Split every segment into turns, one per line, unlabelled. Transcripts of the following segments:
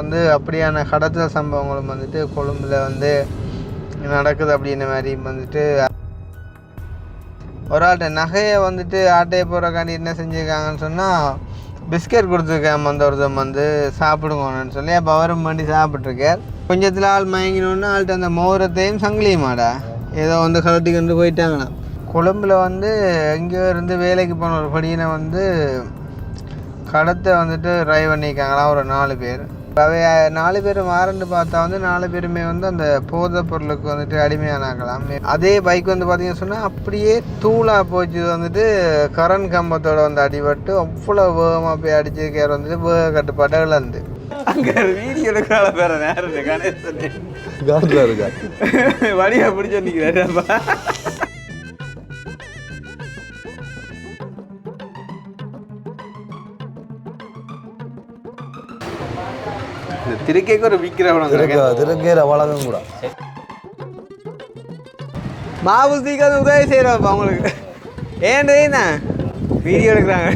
வந்து அப்படியான கடத்தல் சம்பவங்களும் வந்துட்டு கொழும்பில் வந்து நடக்குது. அப்படின்ற மாதிரி வந்துட்டு ஒரு ஆள்கிட்ட நகையை வந்துட்டு ஆட்டையை போகிறக்காண்டி என்ன செஞ்சுருக்காங்கன்னு சொன்னால் பிஸ்கெட் கொடுத்துருக்காம அந்த ஒருத்தம் வந்து சாப்பிடுங்கன்னு சொல்லி அப்போ அவரும் பண்ணி சாப்பிட்ருக்கார். கொஞ்சத்தில் ஆள் மயங்கினோன்னா ஆள்கிட்ட அந்த மோரத்தையும் சங்கிலியுமாடா ஏதோ வந்து கலட்டி கொண்டு போயிட்டாங்கண்ணா. கொழும்பில் வந்து எங்கேயோ இருந்து வேலைக்கு போன ஒரு படியினை வந்து கடத்தை வந்துட்டு ட்ரைவ் பண்ணியிருக்காங்களாம் ஒரு 4 பேர். அவை 4 பேர் மாறன்னு பார்த்தா வந்து 4 பேருமே வந்து அந்த போதைப் பொருளுக்கு வந்துட்டு அடிமையானாக்கலாம். அதே பைக் வந்து பார்த்தீங்கன்னு சொன்னால் அப்படியே தூளாக போச்சு வந்துட்டு கரண்ட் கம்பத்தோடு வந்து அடிபட்டு அவ்வளோ வேகமாக போய் அடிச்சிருக்கார் வந்துட்டு வேக கட்டுப்பாட்டை இழந்து அங்கே வீடியோ எடுக்கிறால வேற நேரம் கணேசன் இருக்கா வடியாக பிடிச்சி நிற்கிறாருப்பா. திருக்கைக்கு ஒரு விற்கிறவங்க
வளகம் கூட
மாவு சீக்கிரம் உதவி செய்கிறப்ப அவங்களுக்கு ஏன்றா வீடியோ எடுக்கிறாங்க.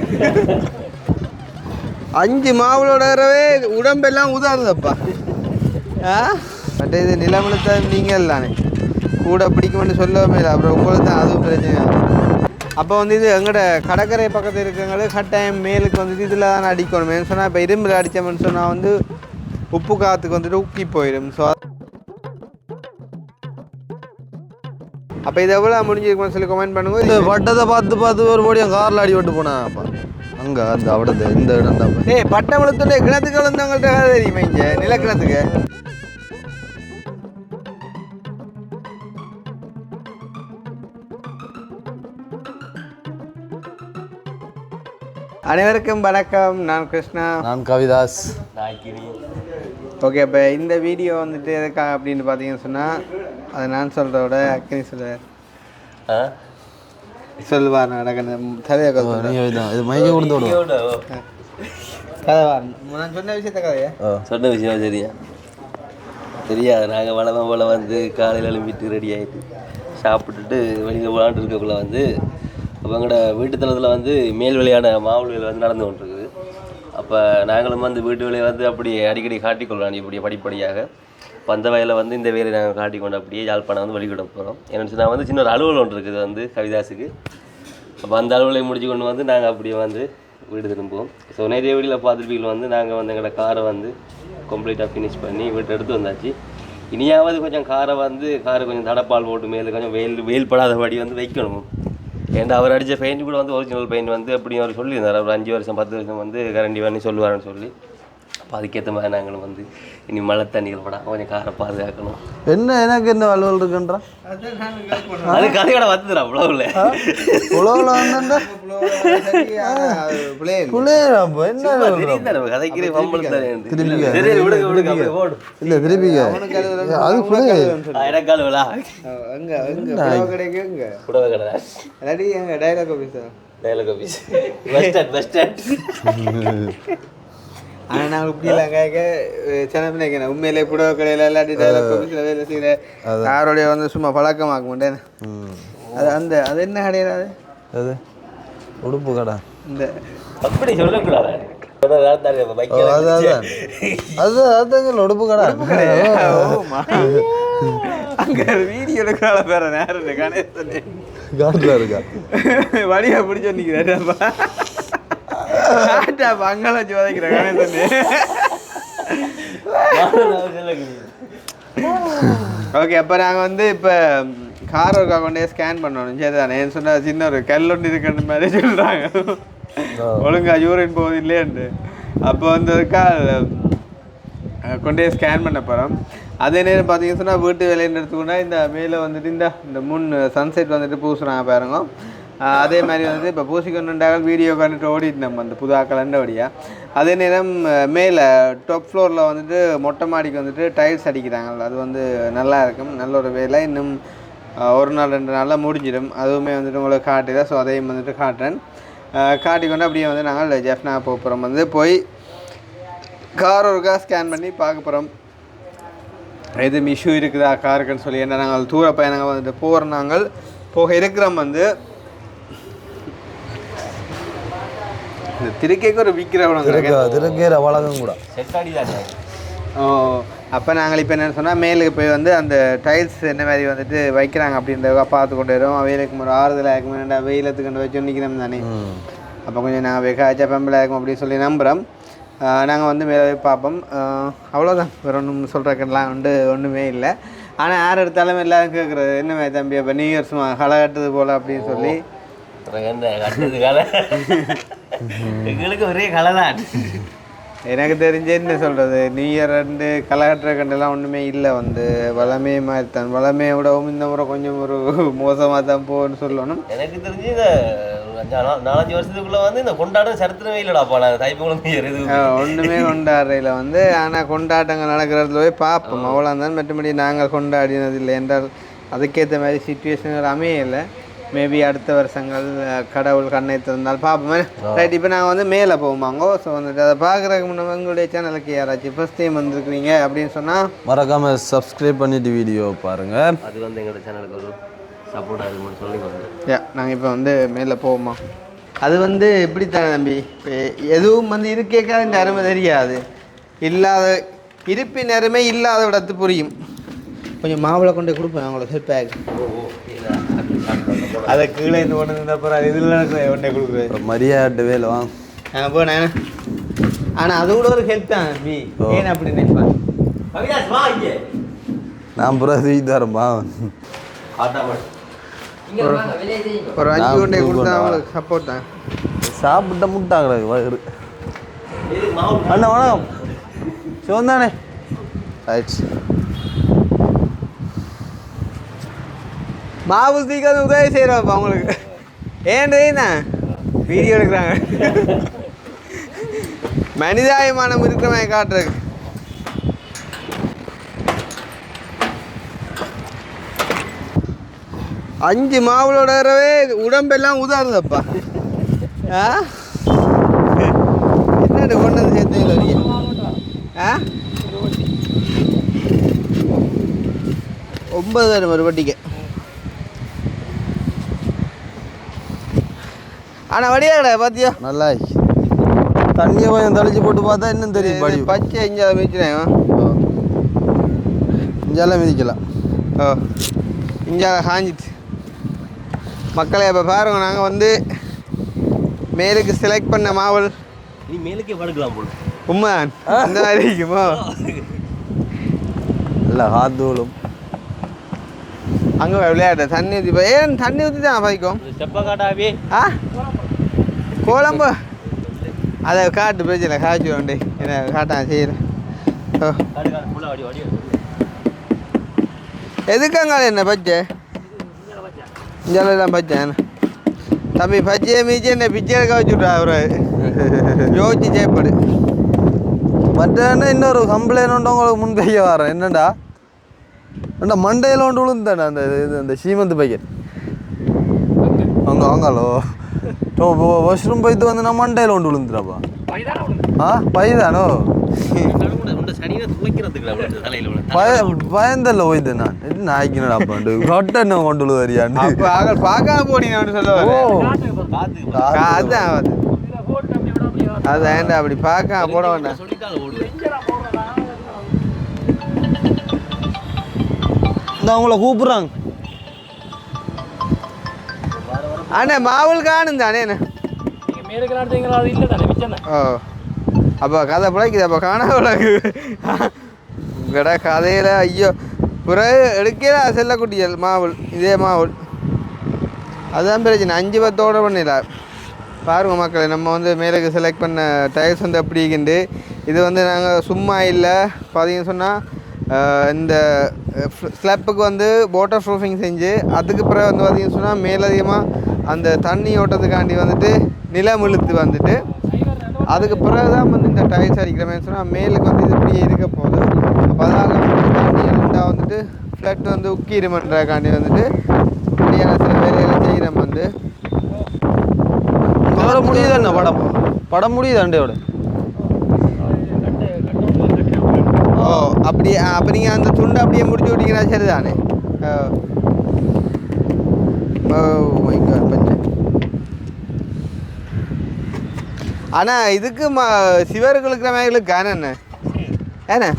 5 மாவுளோடவே உடம்பெல்லாம் உதாருதப்பா. பட் இது நிலமலத்தை நீங்கள் தானே கூட பிடிக்கும்னு சொல்லவே இல்லை. அப்புறம் உங்களுக்கு தான் அதுவும் பிரச்சனை. அப்போ வந்து இது எங்களோட கடற்கரை பக்கத்தில் இருக்கிறவங்களுக்கு கட்டாயம் மேலுக்கு வந்துட்டு இதில் தான் அடிக்கணும் சொன்னால் இப்போ இரும்பில் அடித்தோம்னு சொன்னால் வந்து உப்பு காற்றுக்கு வந்துட்டு உக்கி போயிடும். ஸோ அப்போ இதை எவ்வளோ முடிஞ்சிருக்குன்னு சொல்லி கமெண்ட் பண்ணுங்க.
இந்த பட்டத்தை பார்த்து ஒரு போடியும் காரில் அடி விட்டு போனாப்பா அங்கே அந்த அவடத்தை இந்த இடம் தான்.
பட்டை வளர்த்துடைய கிணத்துக்கு வளர்ந்தவங்கள்ட்ட தெரியுமா இங்கே நிலக்கிணத்துக்கு அனைவருக்கும் வணக்கம். நான் கிருஷ்ணா.
நான் கவிதாஸ்.
ஓகே, இப்போ இந்த வீடியோ வந்துட்டு எதுக்காக அப்படின்னு பார்த்தீங்கன்னு சொன்னால் அதை நான் சொல்கிறத அக்கினி சொல்லுவார் நடக்கிற தலையை
இது மைக்க கொடுத்து
கதை நான் சொன்ன விஷயத்த கதையா
சொன்ன விஷயம் தெரியாது. நாங்கள் வளமை போல் வந்து காலையில் எழும்பிட்டு ரெடி ஆகிட்டு சாப்பிட்டுட்டு வெளியில் விளாண்டு இருக்கக்குள்ள வந்து அப்போ எங்களோட வீட்டு தளத்தில் வந்து மேல் விளையான மாவுள் வேலை வந்து நடந்து கொண்டிருக்குது. அப்போ நாங்களும் வந்து வீட்டு வேலையை வந்து அப்படி அடிக்கடி காட்டிக்கொள்ளலாம் இப்படி படிப்படியாக. இப்போ அந்த வயலில் வந்து இந்த வேலையை நாங்கள் காட்டிக்கொண்டு அப்படியே யாழ்ப்பாணம் வந்து வழிகிட போகிறோம். என்னென்னு சொன்னால் வந்து சின்ன ஒரு அலுவலகம் ஒன்று இருக்குது வந்து கவிதாஸுக்கு. அப்போ அந்த அலுவலை முடிச்சு கொண்டு வந்து நாங்கள் அப்படியே வந்து வீடு திரும்புவோம். ஸோ நிறைய வீடியோவில் பார்த்துருப்பீங்க வந்து நாங்கள் வந்து எங்களோட காரை வந்து கம்ப்ளீட்டாக ஃபினிஷ் பண்ணி வீட்டை எடுத்து வந்தாச்சு. இனியாவது கொஞ்சம் காரை கொஞ்சம் தடப்பால் போட்டு மேலே கொஞ்சம் வெயில் படாதபடி வந்து வைக்கணும். ஏன்னா அவர் அடித்த பெயிண்ட் கூட வந்து ஒரிஜினல் பெயிண்ட் வந்து எப்படியும் அவர் சொல்லியிருந்தார். அவர் 5 வருஷம் 10 வருஷம் வந்து கரண்டி பண்ணி சொல்லுவாருன்னு சொல்லி. அப்போ அதுக்கேற்ற மாதிரி நாங்களும் வந்து இனி மழை தண்ணிகள் படாமல் கொஞ்சம் காரை பாதுகாக்கணும்.
எனக்கு என்ன அலுவல் இருக்குன்றா
அது கதையோட வந்துடுறா உழவுல
ஆனால் நாங்கள் இப்படிலாம் கேட்க சின்ன உண்மையிலே புடவை கடையில் இல்லாட்டி டைலாக் ஆஃபீஸில் வேலை செய்கிற யாரோடைய வந்து சும்மா பழக்கமாக்க மாட்டேன். அது அது என்ன கிடையாது
அது உடுப்பு கடை இந்த
அப்படி சொல்லக்கூடாது.
அதுதான் உடுப்பு கடை
அங்கே வீடியோ எடுக்கிறால வேற நேரம் கணேசன்
காட்டில் இருக்கா
வடியாக பிடிச்சி நிற்கிறாருப்பா. பங்களாச்சு வதைக்கிறேன் கணேசன். ஓகே, அப்போ நாங்கள் வந்து இப்போ கார் ஒர்க்கா கொண்டே ஸ்கேன் பண்ணணும். சரி தானே சொன்னால் சின்ன ஒரு கல் ஒன்று இருக்குன்ற மாதிரி சொல்கிறாங்க. ஒழுங்கா யூரின் போகுது இல்லையாண்டு. அப்போ வந்ததுக்கா கொண்டே ஸ்கேன் பண்ண போகிறோம். அதே நேரம் பார்த்தீங்கன்னு சொன்னால் வீட்டு வேலைன்னு எடுத்துக்கோன்னா இந்த மேலே வந்துட்டு இந்த முன் சன்செட் வந்துட்டு பூசுகிறாங்க பாருங்க. அதே மாதிரி வந்துட்டு இப்போ பூசிக்கொண்டுண்டாக வீடியோ கண்டுட்டு ஓடிட்டு நம்ம அந்த புதாக்கலண்டபடியாக. அதே நேரம் மேலே டாப் ஃப்ளோரில் வந்துட்டு மொட்டை மாடிக்கு வந்துட்டு டைல்ஸ் அடிக்கிறாங்க. அது வந்து நல்லா இருக்கும். நல்ல ஒரு வேலை. இன்னும் 1 நாள் 2 நாளில் முடிஞ்சிடும். அதுவுமே வந்துட்டு உங்களுக்கு காட்டுதான். ஸோ அதையும் வந்துட்டு காட்டுறேன். காட்டிக்கொண்டு அப்படியே வந்து நாங்கள் ஜெஃப்னா போகிறோம். வந்து போய் கார் ஒருக்கா ஸ்கேன் பண்ணி பார்க்க போகிறோம் எதுவும் இஷ்யூ இருக்குதா காருக்குன்னு சொல்லி. ஏன்னா நாங்கள் தூர பயணங்கள் வந்துட்டு போகிறோம். நாங்கள் போக இருக்கிறோம் வந்து இந்த திருக்கைக்கு ஒரு விற்கிறவங்க
திருக்கைற வளகம் கூட
ஓ அப்போ நாங்கள் இப்போ என்ன சொன்னால் மேலுக்கு போய் வந்து அந்த டைல்ஸ் என்ன மாதிரி வந்துட்டு வைக்கிறாங்க அப்படின்றத பார்த்து கொண்டு வரோம். வெயிலுக்கு ஒரு ஆறுதலாக இருக்கும், வெயிலத்துக்கு கொண்டு வச்சு நிற்கணும் தானே. அப்போ கொஞ்சம் நாங்கள் வெக்காச்சா பெம்பலாக இருக்கும் அப்படின்னு சொல்லி நம்புகிறோம். நாங்கள் வந்து மேலே போய் பார்ப்போம். அவ்வளோதான், வேறு ஒன்றும் சொல்கிறக்கெல்லாம் ஒன்றுமே இல்லை. ஆனால் யார் எடுத்தாலும் எல்லோரும் கேட்குறது என்ன மாதிரி தம்பி அப்போ நியூ இயர் சும்மா களை கட்டுறது போல் அப்படின்னு சொல்லி
எங்களுக்கு ஒரே களை தான்.
எனக்கு தெரிஞ்சு என்ன சொல்கிறது, நியூ இயர் ரெண்டு களை கட்டுற கண்டெல்லாம் ஒன்றுமே இல்லை. வந்து வளமே மாதிரி தான், வளமையை விடவும் இந்த முறை கொஞ்சம் ஒரு மோசமாக தான் போகணும்னு சொல்லணும்.
எனக்கு தெரிஞ்சு இந்த 4-5 வருஷத்துக்குள்ளே வந்து இந்த கொண்டாட்டம் சரித்திரமே இல்லைடாப்பா. நான் தைப்பூலம்
ஒன்றுமே கொண்டாடுறையில் வந்து, ஆனால் கொண்டாட்டங்கள் நடக்கிற இடத்துல போய் பார்ப்போம், அவ்வளோதான். மற்றபடி நாங்கள் கொண்டாடினது இல்லை என்றால் அதுக்கேற்ற மாதிரி சுச்சுவேஷன்கள் அமையலை. மேபி அடுத்த வருஷங்கள் கடவுள் கண்ணை திறந்தால் பார்ப்போமே. ரைட், இப்போ நாங்கள் வந்து மேலே போவோமாங்கோ. ஸோ வந்துட்டு அதை பார்க்குறதுக்கு முன்னாடி உங்களுடைய சேனலுக்கு யாராச்சும் ஃபஸ்ட் டைம் வந்துருக்குறீங்க அப்படின்னு சொன்னால்
மறக்காமல் சப்ஸ்கிரைப் பண்ணிவிட்டு வீடியோ பாருங்கள்.
அது வந்து எங்களோட சேனலுக்கு ஒரு சப்போர்ட்டாக இருக்கும்னு சொல்லி
நாங்கள் இப்போ வந்து மேலே போவோமா. அது வந்து எப்படி தானே தம்பி, இப்போ எதுவும் வந்து இருக்கேக்காது இந்த அருமை தெரியாது, இல்லாத இருப்பின் அருமை இல்லாத இடத்து புரியும். கொஞ்சம் மாவுளை கொண்டு கொடுப்பேன் அவங்களோட ஹெல்ப். அதை கீழே இந்த ஒன்று அப்புறம் இதில் ஒன்றே கொடுக்குறேன்
மரியாதை வேலை வாங்க
போனேன். ஆனால் அது கூட ஒரு ஹெல்ப் தான் தம்பி. ஏன் அப்படி நினைப்பான்
நான் பூரா தூக்கி தரேன்பா.
ஒரு 5 கொண்டே கொடுத்தா அவங்களுக்கு சப்போர்ட் தான்.
சாப்பிட்ட முட்டாங்களே வயிறு. அண்ணா வணக்கம், சிவந்தானே. ரைட்,
மாவு சீக்கிரம் உதவி செய்கிறப்பா அவங்களுக்கு. ஏன்றா வீடியோ எடுக்கிறாங்க, மனிதாயமானம் இருக்கிற மாதிரி காட்டுறதுக்கு. அஞ்சு மாவுளோடவே உடம்பெல்லாம் உதாருதப்பா. என்னடு கொண்டு வந்து சேர்த்து வரீங்க? 9 வரும் ஒரு வட்டிக்கு. ஆனால் வடியா கடை பார்த்தியா
நல்லா தண்ணியை கொஞ்சம் தெளிச்சு போட்டு பார்த்தா இன்னும் தெரியும். படி
பச்சை இஞ்சால மிதிச்சினேன்.
இஞ்சால மிதிக்கலாம்.
இஞ்சால காஞ்சிட்டு மக்களை இப்போ பாருங்க, நாங்கள் வந்து மேலுக்கு செலக்ட் பண்ண மாவல்
நீ மேலுக்கே படுக்கலாம் போல.
உண்மை அந்த மாதிரி இருக்குமோ?
இல்லை ஹாத்தூளும்
அங்கே விளையாட தண்ணி ஊற்றி ஏன் தண்ணி ஊற்றி தான் பைக்கும்
செப்ப காட்டாவே
கோலம்பு அதை காட்டு பிரச்சனை காய்ச்சி உண்டு என்ன காட்டான் செய்கிறேன். எதுக்காங்க என்ன பச்சை இஞ்செல்லாம் பச்சை என்ன தம்பி பச்சையை மீச்சு என்ன பிச்சை எடுக்க வச்சுட்டா அவரு யோசிச்சு செய்யப்படு.
மற்ற இன்னொரு கம்ப்ளைண்ட் உண்டு உங்களுக்கு முன்கைய வரேன். என்னண்டா ஏண்டா மண்டையில் ஒன்று விழுந்தானே அந்த இது அந்த சீமந்து பையன் அங்கே வாங்காலோ வாஷ்ரூம் போய்த்து வந்து நான் மண்டையில் ஒன்று விழுந்துடாப்பா. பைதானோ பயந்தல்ல போய்து நான் என்ன நாய்க்குனடாப்பாண்டு கட்ட என்ன கொண்டு விழுவாரியாண்டு
பார்க்காம போனீங்க சொல்லுவாரு. அது ஏண்டா அப்படி பார்க்காம போட வேண்டாம்.
இந்த அவங்கள கூப்பிட்றாங்க.
அண்ணே மாவுள் காணும் தானே என்ன? ஓ அப்போ கதை பிழைக்குது. அப்போ காணாவிளக்கு கடை கதையில் ஐயோ பிறகு எடுக்கல செல்லக்குட்டிகள் மாவுள் இதே மாவுள் அதுதான் பிரச்சனை. 5-10 ஆர்டர் பண்ணிடலாம். பாருங்க மக்களை, நம்ம வந்து மேலுக்கு செலக்ட் பண்ண டைல்ஸ் வந்து எப்படி இருக்குண்டு. இது வந்து நாங்கள் சும்மா இல்லை பார்த்தீங்கன்னு சொன்னால் இந்த ஸ்லாப்புக்கு வந்து வாட்டர் ப்ரூஃபிங் செஞ்சு அதுக்கு பிறகு வந்து பார்த்தீங்கன்னு சொன்னால் மேலதிகமாக அந்த தண்ணி ஓட்டத்துக்காண்டி வந்துட்டு நிலம் இழுத்து வந்துட்டு அதுக்கு பிறகு தான் வந்து இந்த டைல்ஸ் அடிக்கிற மாதிரி சொன்னால் மேலுக்கு வந்து இது இப்படியே இருக்க போகுது. அப்போ அதாக தண்ணி இருந்தால் வந்துட்டு ஃப்ளட் வந்து உக்கிருமன்றக்காண்டி வந்துட்டு இப்படியான சில வேலைகளை செய்கிறோம். வந்து
வர முடியுதாண்ணா படம் முடியுதாண்டையோட.
ஓ அப்படியே அப்போ நீங்கள் அந்த துண்டை அப்படியே முடிச்சு விட்டீங்கன்னா சரி தானே. ஆனால் இதுக்கு சிவர்களுக்கு மேங்களுக்கு என்ன ஏண்ணே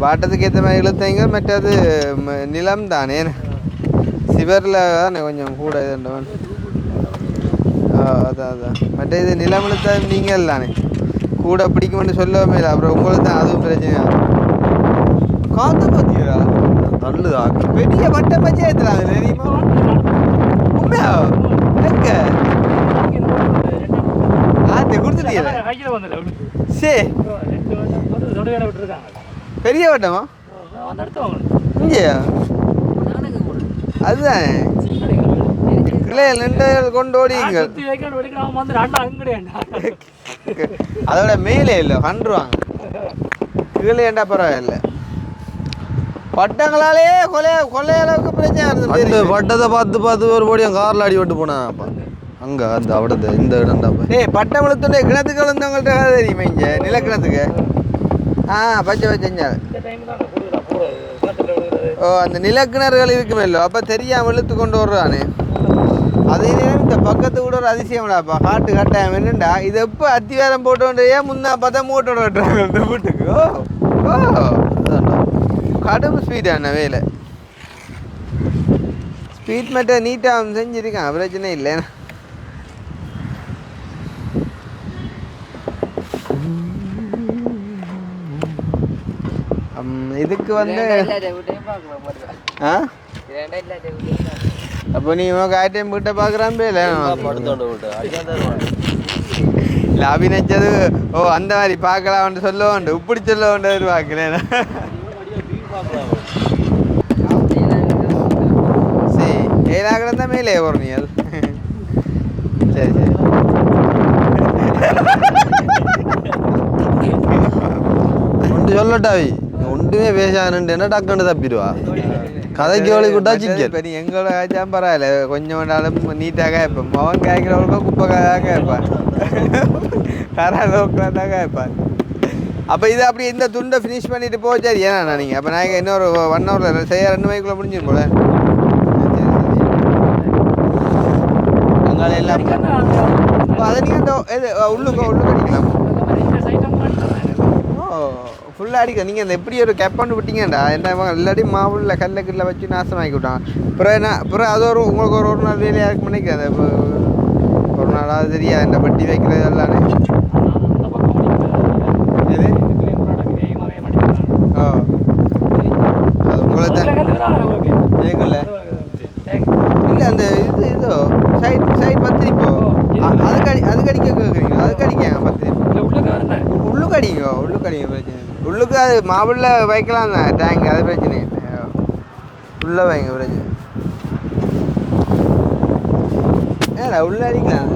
வாட்டத்துக்கு ஏற்ற மாதிரி இழுத்தீங்க. மற்றது நிலம் தானே சிவரில் தானே கொஞ்சம் கூட இதுண்டவன். அதான் மற்ற இது நிலம் இழுத்தா நீங்கள் தானே கூட பிடிக்கும்னு சொல்லவே இல்லை. அப்புறம் உங்களுக்கு தான் அதுவும் பிரச்சனை. காற்று பற்றியா
தள்ளுதா
பெரிய வட்ட பஞ்சாயத்துலாம் தெரியுமா? உண்மையா எங்க ஆத்து கொடுத்துட்டீங்க? சரி பெரிய வட்டமா இங்கேயா? அதுதான் கிளையில் நின்று கொண்டு ஓடிங்க. அதோட மேலே இல்லை கண்டுருவாங்க. கீழே ஏண்டா பரவாயில்ல. பட்டங்களாலே கொலை அளவுக்கு பிரச்சனை இருந்தது.
பட்டத்தை பார்த்து ஒரு போடி காரில் அடி விட்டு போனாப்பா அங்கே அந்த அவடத்தை இந்த இடம்டாப்பா.
பட்டம் விழுத்துட்டு கிணத்துக்கு விழுந்தவங்கள்ட்ட தெரியுமா இங்கே நிலக்கிணத்துக்கு? பச்சை செஞ்சால் அந்த நிலக்கிணறுகள் இருக்குமே இல்லை அப்போ தெரியாமல் இழுத்து கொண்டு வர்றானே. அதே நேரம் இந்த பக்கத்து கூட ஒரு அதிசயம்டாப்பா. காட்டு கட்டாயம் என்னண்டா இது எப்போ அத்திவாரம் போட்டோன்றையே முன்னா பார்த்தா மூட்டோட வெட்டுறாங்க இந்த வீட்டுக்கு. கடும் ஸ்பீடான வேலை. ஸ்பீட் மட்டும் நீட்டாக செஞ்சுருக்கான் பிரச்சனை இல்லை. இதுக்கு வந்து அப்போ நீ காட்டையும் வீட்டை பார்க்குறான் பேல லாபி நினச்சது அந்த மாதிரி பார்க்கலாம்னு சொல்ல உண்டு இப்படி சொல்ல உண்டு பார்க்கல. சரி ஏழாக்கிடம் தான் மேலே வரும் நீ அது. சரி சரி
ஒன்று சொல்லட்டாவி ஒன்றுமே பேசானுண்டு என்ன டக்குன்னு தப்பிடுவா கதைக்கு வழி கூட்டா சிக்கல்.
இப்போ நீ எங்களோட காய்ச்சாலும் பரவாயில்ல கொஞ்சம் வேண்டாலும் நீட்டாக கேட்பேன். மகன் காய்க்கிறவங்களுக்கும் குப்பை கேட்பான் தராதவங்களாக தான் கேட்பான். அப்போ இது அப்படி இந்த துண்டை ஃபினிஷ் பண்ணிட்டு போச்சா ஏன்னா நீங்கள் அப்போ நான் இன்னொரு 1 ஹவரில் செய்ய 2 மணிக்குள்ளே முடிஞ்சிடும் போல. அங்கே எல்லாம் இப்போ அதை நீங்கள் இது உள்ளுக்கு அடிக்கலாம். ஃபுல்லாக அடிக்கலாம். நீங்கள் இந்த எப்படி ஒரு கெப்பாண்டு விட்டீங்கடா என்ன இல்லாட்டி மாவுள்ள கல்ல வச்சு நாசமாக்கி விட்டாங்க. அப்புறம் அது உங்களுக்கு ஒரு நாள் வேலையாக இருக்கு நினைக்கிறேன். இப்போ ஒரு நாளாவது தெரியாது இந்த பட்டி வைக்கிறது எல்லாமே. இது அது உங்களை தான் கேட்கல இல்லை அந்த இதோ சைட் பத்திரிப்போ அதுக்கு அடிக்க கேட்குறீங்களா? அதுக்கு அடிக்காங்க பத்திரிப்போ உள்ளுக்கு அடிங்க பிரச்சனை. உள்ளுக்கு அது மாவுள்ள வைக்கலாம் தான் டேங்க் அது பிரச்சனை இல்லை. உள்ளே வைங்க பிரச்சனை ஏடா உள்ளே அடிக்கலாம்.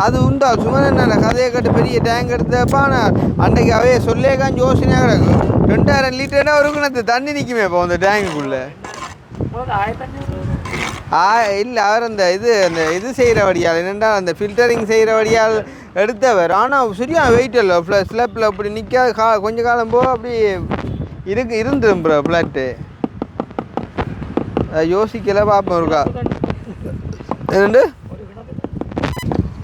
அது உண்டா சும்மா என்ன கதையை கட்டு பெரிய டேங்க் எடுத்தப்பான அன்றைக்கு அவைய சொல்லேக்கான் யோசனையாக கிடக்கும். 2000 லிட்டர்னா ஒரு கிணத்து தண்ணி நிற்குமே இப்போ அந்த டேங்குக்குள்ளே. இல்லை அவர் அந்த இது செய்கிற வடியால் என்னென்னா அந்த ஃபில்டரிங் செய்கிற வடியால் எடுத்தவர். ஆனால் சரியா வெயிட் இல்லை ஸ்லப்பில் அப்படி நிற்காது. கொஞ்ச காலம் போக அப்படி இருந்துடும் ப்ரோ ஃப்ளாட்டு. யோசிக்கல பார்ப்போம் இருக்கா என்னண்டு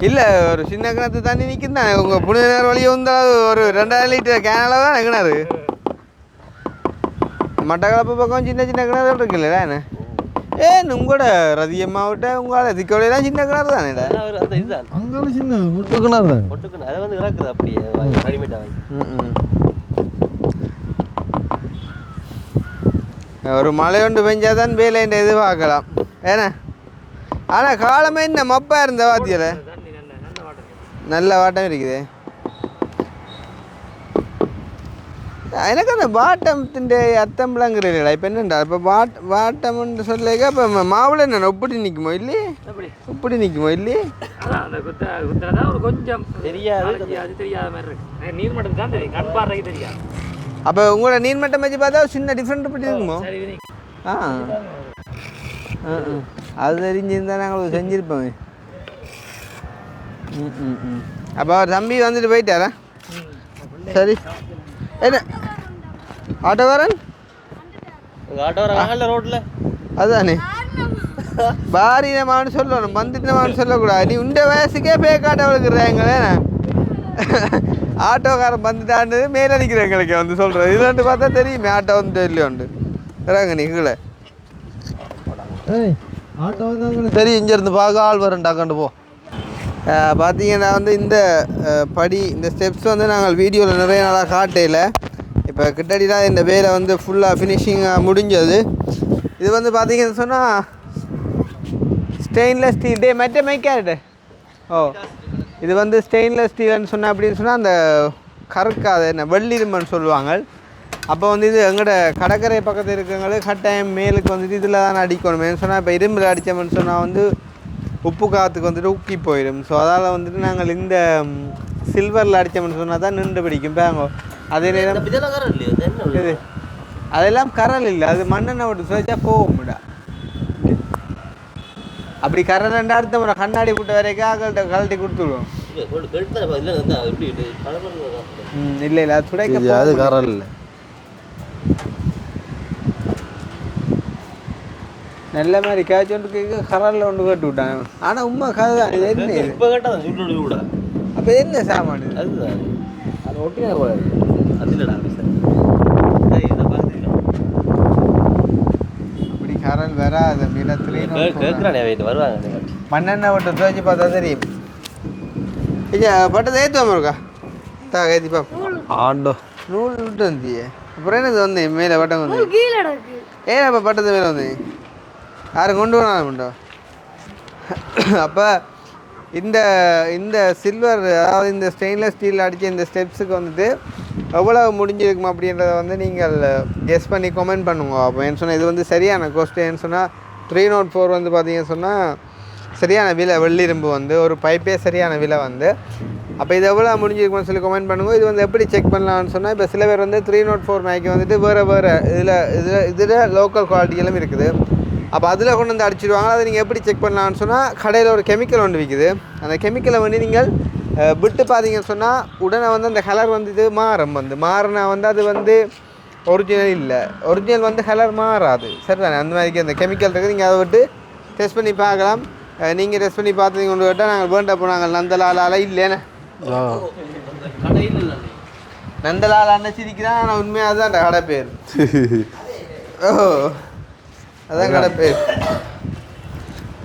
இல்லை ஒரு சின்ன கிணத்து தண்ணி நிற்கும் தான். உங்கள் புனித நேரம் வழியே வந்தால் ஒரு 2000 லிட்டர் கேனில் தான் கிணறு. மட்டக்களப்பு பக்கம் சின்ன கிணறு இருக்குல்ல என்ன உங்களோட ரதிய மாவட்ட உங்களோட திக்கோடையெல்லாம் சின்ன கிணறு தானேடா.
அங்கே சின்ன ஒட்டு கிணறு தான்
அதை வந்து இறக்குது அப்படியே
ஒரு மழை ஒன்று பெஞ்சாதான் வேலைன்ற இது பார்க்கலாம் ஏன்னா. ஆனால் காலமே இந்த மப்பாக இருந்த வாத்தியில் நல்ல வாட்டம் இருக்குது. எனக்கு அந்த வாட்டத்தின் அர்த்தம்லாங்கிறீங்களா? இப்போ என்னண்டா இப்போ வாட்டம்னு சொல்லிக்க இப்போ மாவுளை என்ன இப்படி நிற்குமோ இல்லையே? இப்படி நிற்குமோ இல்லையே?
கொஞ்சம் தெரியாத மாதிரி இருக்கு. நீர்மட்டம் தான் தெரியும், கண் பார்வைக்கு தெரியாது.
அப்போ உங்களோட நீர்மட்டம் வச்சு பார்த்தா சின்ன டிஃப்ரெண்ட் பற்றி இருக்குமோ? அது தெரிஞ்சிருந்தா நாங்கள் செஞ்சுருப்போமே. அப்போ அவர் தம்பி வந்துட்டு போயிட்டாரா? சரி என்ன ஆட்டோக்காரன்
ரோட்டில்
அதுதானே பாரினமானு சொல்லணும், வந்துட்டமானு சொல்லக்கூடாது. நீ உண்ட வயசுக்கே பேக்காட்ட வளர்க்குறாங்களே. ஆட்டோக்காரன் வந்துட்டான்னு மேலடிக்கிற எங்களுக்கு வந்து சொல்கிறேன். இது வந்து பார்த்தா தெரியுமே ஆட்டோ வந்து இல்லையோண்டு வராங்க. நீ கீழே
ஆட்டோ வந்து சரி, இங்கேருந்து பார்க்க ஆள் வரண்டாக்கண்டு போ.
பார்த்தீங்கன்னா வந்து இந்த படி இந்த ஸ்டெப்ஸ் வந்து நாங்கள் வீடியோவில் நிறைய நாளாக காட்டையில். இப்போ கிட்டடிதான் இந்த வேலை வந்து ஃபுல்லாக ஃபினிஷிங்காக முடிஞ்சது. இது வந்து பார்த்தீங்கன்னு சொன்னால் ஸ்டெயின்லெஸ் ஸ்டீல் டே மெட்ட மைக்காடு. ஓ, இது வந்து ஸ்டெயின்லெஸ் ஸ்டீல்னு சொன்னால் அப்படின்னு சொன்னால் அந்த கருக்காது என்ன வெள்ளிரும்புன்னு சொல்லுவாங்க. அப்போ வந்து இது எங்களோட கடற்கரை பக்கத்தில் இருக்கிறவங்களுக்கு கட்டாயம் மேலுக்கு வந்துட்டு இதில் தான் அடிக்கணுமேனு சொன்னால், இப்போ இரும்பில் அடித்தோம்னு சொன்னால் வந்து உப்பு காற்றுக்கு வந்துட்டு உக்கி போயிடும். ஸோ அதால் வந்துட்டு நாங்கள் இந்த சில்வரில் அடித்தோம்னு சொன்னால் தான் நின்று பிடிக்கும் பேங்கோ. அதே நேரம் இது அதெல்லாம் கரல் இல்லை, அது மண்ணெண்ணெய் விட்டு சுவைச்சா போகும்டா. அப்படி கரல் அடுத்த முறை கண்ணாடி போட்ட வரைக்கும் ஆக்கள்கிட்ட கழட்டி கொடுத்துடுவோம். இல்லை இல்லை, அது துடைக்க
அது கரல் இல்லை.
நல்ல மாதிரி கேட்சோண்டு கேட்க கரலில் ஒன்று கேட்டு விட்டாங்க. ஆனால் உண்மை கதை தான். இது என்ன இது? அப்போ என்ன சாமான் இது?
அதுதான்
அது ஒட்டினா கூட
அது இல்லைடா
அப்படி கரல் வராது நிலத்துலேயும்
கேட்குறானே வெயிட் வருவாங்க.
மண்ணெண்ணெய் விட்டு துவைச்சி பார்த்தா தெரியும். ஐயா பட்டத்தை ஏற்றுவாம இருக்கா தா ஏற்றி பார்ப்போம்.
ஆண்டோ
நூல் விட்டு வந்தியே, அப்புறம் என்னது வந்து மேலே வட்டம் வந்து ஏன் அப்போ பட்டத்து மேலே வந்து யாரும் கொண்டு போனாலும்டோ. அப்போ இந்த இந்த சில்வர் அதாவது இந்த ஸ்டெயின்லெஸ் ஸ்டீல் அடித்த இந்த ஸ்டெப்ஸுக்கு வந்துட்டு எவ்வளவு முடிஞ்சிருக்குமா அப்படின்றத வந்து நீங்கள் கெஸ் பண்ணி கமெண்ட் பண்ணுங்க. அப்போ என்ன சொன்னால் இது வந்து சரியான கோஸ்ட்டு. ஏன்னு சொன்னால் 304 வந்து பார்த்தீங்கன்னு சொன்னால் சரியான விலை, வெள்ளிரும்பு வந்து ஒரு பைப்பே சரியான விலை வந்து. அப்போ இது எவ்வளோ முடிஞ்சிருக்குன்னு சொல்லி கமெண்ட் பண்ணுங்க. இது வந்து எப்படி செக் பண்ணலான்னு சொன்னால், இப்போ சில பேர் வந்து 304 மேய்க்கு வந்துட்டு வேறு இதில் லோக்கல் குவாலிட்டிகளும் இருக்குது. அப்போ அதில் கொண்டு வந்து அடிச்சிடுவாங்க. அதை நீங்கள் எப்படி செக் பண்ணலான்னு சொன்னால், கடையில் ஒரு கெமிக்கல் ஒன்று விற்குது. அந்த கெமிக்கலை வந்து நீங்கள் விட்டு பார்த்தீங்கன்னு சொன்னால் உடனே வந்து அந்த கலர் வந்து இது மாறினா வந்து அது வந்து ஒரிஜினல் இல்லை. ஒரிஜினல் வந்து கலர் மாறாது. சரிதானே? அந்த மாதிரி அந்த கெமிக்கல் இருக்குது. நீங்கள் அதை விட்டு டெஸ்ட் பண்ணி பார்க்கலாம். நீங்கள் டெஸ்ட் பண்ணி பார்த்தீங்க கொண்டு கேட்டால் நாங்கள் வேண்டப்போ நாங்கள் நந்தலாலால் இல்லைண்ணே நந்தலால் அண்ணச்சிரிக்கிறான். ஆனால் உண்மையாக அதுதான் கடை பேர். ஓ, அதான் கடை பேர்.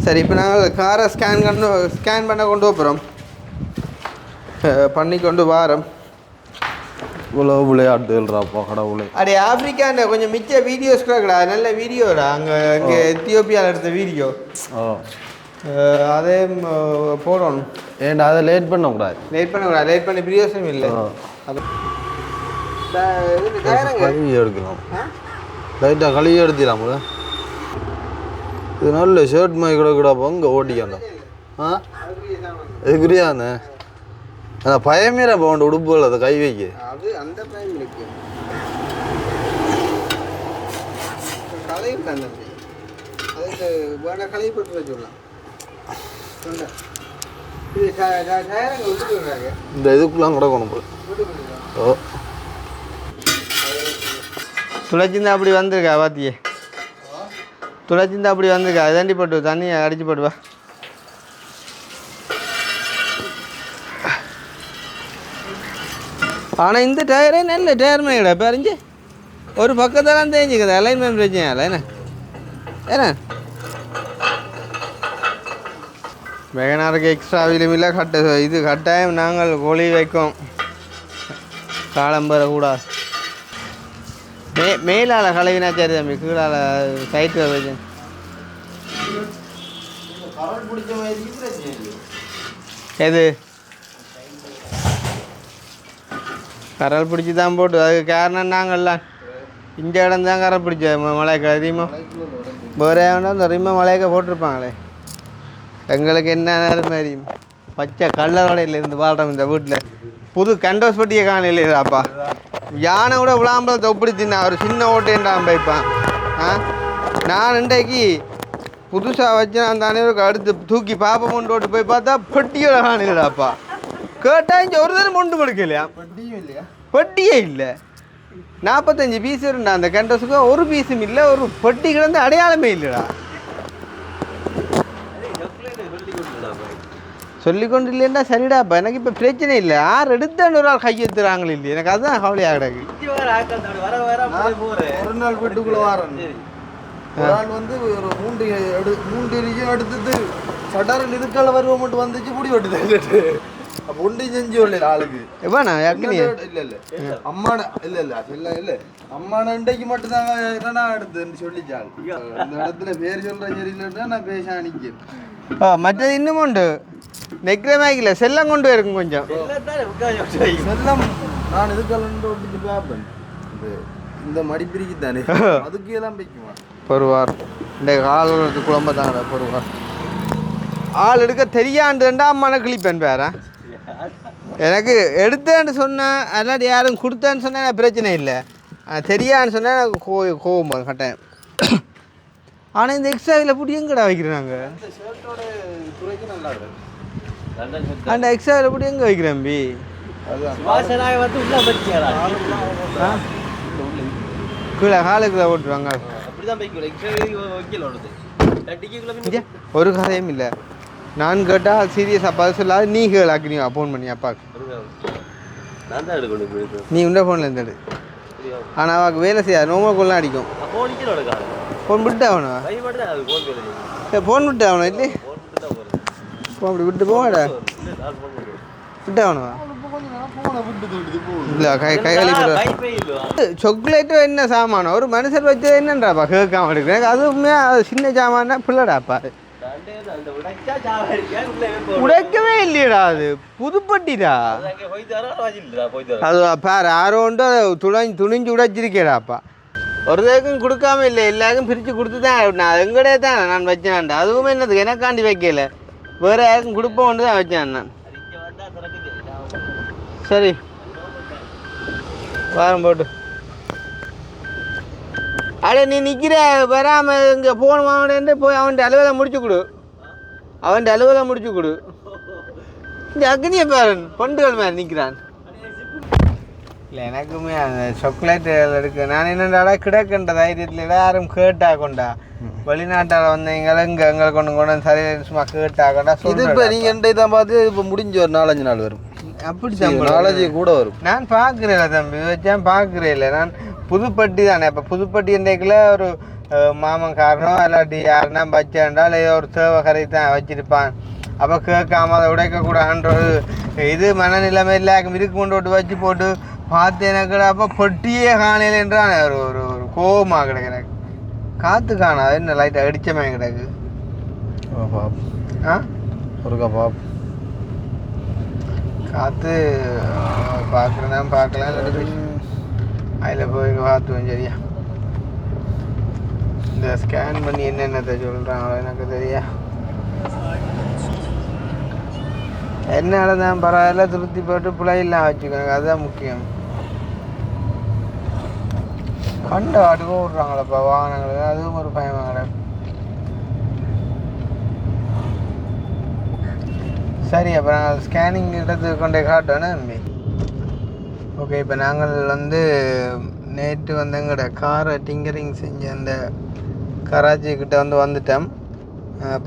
சரி, இப்போ நாங்கள் காரை ஸ்கேன் பண்ண கொண்டு போகிறோம். பண்ணி கொண்டு வாரோம்.
இவ்வளோ விளையாட்டுறாப்பா கடவுளே.
அடே ஆப்பிரிக்காண்ட கொஞ்சம் மிச்ச வீடியோஸ் கூட கிடையாது. நல்ல வீடியோடா. அங்கே எத்தியோப்பியாவில் எடுத்த வீடியோ. அதே போடணும்.
ஏன்டா அதை லேட் பண்ணக்கூடாது.
லேட் பண்ணி பிரியோசனம் இல்லை.
கழுவி எடுக்கலாம். லைட்டாக கழுவி எடுத்துடலாம். இது நல்ல ஷர்ட் மாதிரி கிடக்குடாப்பா. இங்கே ஓட்டிக்காண்டா. எதுக்குரியாண்ணே அந்த பயமேரா போண்ட உடுப்புகள் அதை கை வைக்க.
அது அந்த பயம் இருக்கு. கலையும் தந்தை அதுக்கு வேணா கலை போட்டு வச்சுடலாம்.
இந்த இதுக்குலாம் கிடக்கணும் போல. ஓ,
துளைச்சிந்தா அப்படி வந்திருக்கா பாத்தியே. துளைச்சிந்தா அப்படி வந்திருக்கா. அதாண்டி போட்டு தண்ணியை அடிச்சு போட்டுவா. ஆனால் இந்த டயரே நல்ல டயர் மேடா பாருங்க. ஒரு பக்கத்தெல்லாம் தெரிஞ்சுக்குது. அலைன்மெண்ட் பிரச்சனை இல்லை என்ன ஏன்னா வேகனாருக்கு எக்ஸ்ட்ரா விலுமில்லை. இது கட்டாயம் நாங்கள் கோழி வைக்கோம். காலம் பெறக்கூடாது. மேலால் கலவினா சரி தம்பி. கீழால் சைட்டில் வச்சு எது கரல் பிடிச்சி தான் போட்டு. அதுக்கு காரணம் நாங்கள்லாம் இந்த இடம் தான் கரை பிடிச்ச மலைக்க அதிகமாக வேறு அந்த ரிம்மை மலைக்க போட்டிருப்பாங்களே. எங்களுக்கு என்ன மாதிரி பச்சை கல்லறையில் இருந்து வாழ்கிறோம் இந்த வீட்டில். புது கண்டோஸ் பட்டியை காணலையாப்பா. யானை கூட விளாம்பலத்தை ஒப்படி தின்னா ஒரு சின்ன ஓட்டேன்டான் பைப்பான். நான் இன்றைக்கு புதுசாக வச்சு நான் தானே அடுத்து தூக்கி பாப்பா கொண்டு ஓட்டு போய் பார்த்தா பட்டியோட காணலாப்பா. கேட்டால் இங்கே ஒரு தரம் கொண்டு கொடுக்கலையா? பட்டியே இல்லை. 45 பீஸ் இருந்தா அந்த கண்டோஸுக்கு. ஒரு பீஸும் இல்லை. ஒரு பட்டி கிடந்து அடையாளமே இல்லைடா. சொல்லிக்கொண்டு இல்லைன்னா சரிடாப்பா எனக்கு இப்போ பிரச்சனை இல்லை யார் எடுத்தான்னு ஒரு ஆள் கையெழுத்துறாங்களே இல்லையா எனக்கு அதுதான் கவலையாக கிடக்கு.
ஒரு நாள் வீட்டுக்குள்ளே வாரேன் ஒரு ஆள் வந்து ஒரு மூன்று இரியும் எடுத்துட்டு சட்டாரில் இதுக்கால வருவ மட்டும் வந்துச்சு முடி வெட்டுது அப்போ ஒன்றை செஞ்சு வரல ஆளுக்கு
எவ்வளோ யாருக்குன்னு
இல்லை அம்மான இல்லை அம்மான இன்றைக்கு மட்டும்தாங்க என்னன்னா எடுத்துன்னு சொல்லிச்சாள் இந்த இடத்துல பேர் சொல்கிற சரியில்லைன்னா நான் பேச அனுப்பிக்கிறேன்.
மற்றது இன்னும் உண்டு நெக்ரமேக்கில் செல்லம் கொண்டு இருக்கும் கொஞ்சம்
செல்லம் நான் இதுக்கெல்லாம் ஒட்டிச்சு பார்ப்பேன் இந்த மடிப்பிரிக்கு தானே அதுக்கு எல்லாம் வைக்குமா
பொறுவார் இந்த காலத்து குழம்பு தாங்க பொறுவார் ஆள் எடுக்க தெரியாண்டுண்டா அம்மான கிளிப்பேன் பேர எனக்கு எடுத்தேன்னு சொன்னேன் அல்லாட்டி யாரும் கொடுத்தேன்னு சொன்னேன் எனக்கு பிரச்சனை இல்லை தெரியான்னு சொன்னால் எனக்கு கோவம் போகும் கட்டேன். ஆனால் இந்த எக்ஸ்ட்ராவில் போட்டு எங்கடா வைக்கிறேன் நாங்கள் அந்த எக்ஸ்ட்ராவில் போட்டு எங்கே வைக்கிறேன் தம்பி கீழே ஹாலுக்குள்ள ஓட்டுருவாங்க ஒரு கதையும் இல்லை நான் கேட்டால் சீரியஸாக பதில் சொல்லாது நீ கேளாக்குனியா ஃபோன் பண்ணி அப்பாவுக்கு நீ உண்ட ஃபோனில் இருந்தது ஆனால் அவாக்கு வேலை செய்யாது நோமக்குள்ளலாம் அடிக்கும் ஃபோன் விட்டு ஆகணும் ஃபோன் விட்டு ஆகணும் இல்லை ஃபோன் அப்படி விட்டு போவாடா விட்டு ஆகணும் இல்லை கைகாலி சாக்லேட்டும் என்ன சாமானம் ஒரு மனுஷர் வச்சது என்னன்றாப்பா கேட்காம எடுக்கிறேன் அதுவுமே சின்ன சாமான்னா பிள்ளைடாப்பா உடைக்கவே இல்லையடா அது புதுப்பட்டிடா அது பாரு ஆரோண்டு துணிஞ்சு உடைச்சிருக்கேடாப்பா ஒரு தேக்கும் கொடுக்காம இல்லை எல்லாருக்கும் பிரித்து கொடுத்து தான் நான் எங்கடே தான் நான் வச்சேன்டா அதுவுமே என்னது எனக்காண்டி வைக்கல வேற யாருக்கும் கொடுப்போன்னு தான் வச்சேன் நான் சரி வாரம் போட்டு அடே நீ நிற்கிற வராமல் இங்கே ஃபோன் வாங்கினேன்ட்டு போய் அவன்கிட்ட அலுவலை முடிச்சு கொடு இந்த அக்னியை பேரன் பொண்டுகள் மேலே நிற்கிறான் இல்லை எனக்குமே அந்த சாக்லேட்டுகள் இருக்குது நான் என்னென்னா கிடக்கின்ற தைரியத்தில் யாரும் கேட்டா கொண்டா வெளிநாட்டால் வந்தீங்களும் இங்கே எங்களை கொண்டு சரி சும்மா கேட்டா கொண்டா
இது இப்போ நீங்கள் என்கிட்ட தான் பார்த்து இப்போ முடிஞ்ச ஒரு 4-5 நாள் வரும்
அப்படி
நாலேஜ் கூட வரும்.
நான் பார்க்குறேன் தம்பி வச்சேன் பார்க்குறேன் நான் புதுப்பட்டி தானே இப்போ புதுப்பட்டி இன்றைக்குள்ள ஒரு மாமன் காரணம் இல்லாட்டி யாருன்னா வச்சேன்டால் ஏதோ ஒரு சேவகரை தான் வச்சிருப்பான் அப்போ கேட்காம அதை உடைக்கக்கூடாதுன்ற ஒரு இது மனநிலைமை இல்லாக்கும் இருக்கு கொண்டு விட்டு வச்சு போட்டு பார்த்து எனக்கு அப்போ பொட்டியே காணையில்ன்றான் ஒரு ஒரு ஒரு கோபமாக கிடக்கு எனக்கு காற்று காணாது என்ன லைட்டாக அடித்தமே கிடக்கு
ஒருக்கா பாப்
காற்று பார்க்குறேன்னா பார்க்கலாம் இல்லாட்டி அதில் போய் பார்த்துவேன் சரியா இந்த ஸ்கேன் பண்ணி என்னென்னத்தை சொல்கிறாங்களோ எனக்கு தெரியா என்னால் தான் பரவாயில்ல திருப்தி போட்டு பிள்ளைலாம் வச்சுக்கோங்க அதுதான் முக்கியம் கண்ட ஆட்டுக்கும் விட்றாங்களப்பா வாகனங்களுக்கு அதுவும் ஒரு பயமாக கிடக்கு சரி அப்போ நாங்கள் ஸ்கேனிங் இடத்துக்கு கொண்டே காட்டோன்னு தம்பி ஓகே இப்போ நாங்கள் வந்து நேற்று வந்து எங்களோட காரை டிங்கரிங் செஞ்சு அந்த கராச்சிக்கிட்ட வந்துட்டோம்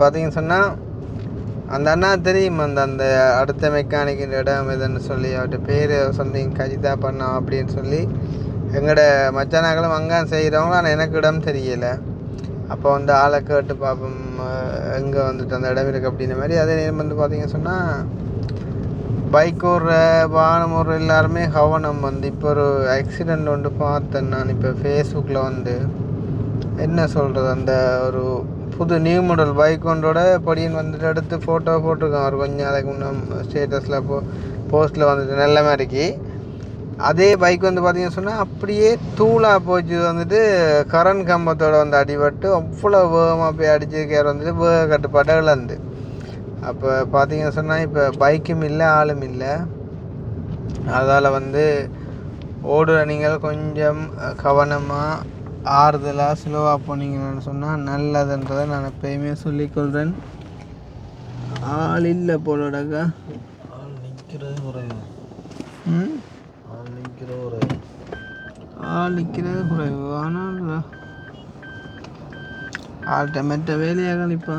பார்த்தீங்கன்னு சொன்னால் அந்த அண்ணா தெரியும் அந்த அடுத்த மெக்கானிக்கின் இடம் எதுன்னு சொல்லி அவர்கிட்ட பேர் சம்திங் கஜிதா பண்ணோம் அப்படின்னு சொல்லி எங்களோட மச்சானாக்களும் அங்கே செய்கிறவங்களும் ஆனால் எனக்கு இடம் தெரியலை அப்போ வந்து ஆளை கேட்டு பார்ப்போம் எங்கே வந்துட்டு அந்த இடம் இருக்குது அப்படின்ற மாதிரி அதே நேரம் வந்து பார்த்தீங்கன்னு சொன்னால் பைக் ஓடுற வாகனம் ஓடுற எல்லாருமே கவனம் வந்து இப்போ ஒரு ஆக்சிடெண்ட் ஒன்று பார்த்தேன் நான் இப்போ ஃபேஸ்புக்கில் வந்து என்ன சொல்கிறது அந்த ஒரு புது நியூ மாடல் பைக் ஒன்றோட பொடியன் வந்துட்டு எடுத்து ஃபோட்டோ போட்டிருக்கான் ஒரு கொஞ்சம் நாளைக்கு முன்னே ஸ்டேட்டஸில் போஸ்ட்டில் வந்துட்டு நல்ல மாதிரிக்கு அதே பைக் வந்து பார்த்திங்கன்னு சொன்னால் அப்படியே தூளாக போச்சு வந்துட்டு கரண்ட் கம்பத்தோடு வந்து அடிபட்டு அவ்வளோ வேகமாக போய் அடிச்சிருக்கார் வந்துட்டு வேக கட்டுப்பாடு இழந்து அப்போ பார்த்திங்கன்னு சொன்னால் இப்போ பைக்கும் இல்லை ஆளும் இல்லை அதால் வந்து ஓடுற நீங்கள் கொஞ்சம் கவனமாக ஆறுதலாக ஸ்லோவாக போனீங்கன்னு சொன்னால் நல்லதுன்றதை நான் எப்பயுமே சொல்லிக்கொள்கிறேன். ஆள் இல்லை போலடாக்கா
ஆள் நிற்கிறது குறைவு
ஆள் நிற்கிறது குறைவு ஆனால் ஆள்கிட்ட மெட்ட வேலையாக இப்போ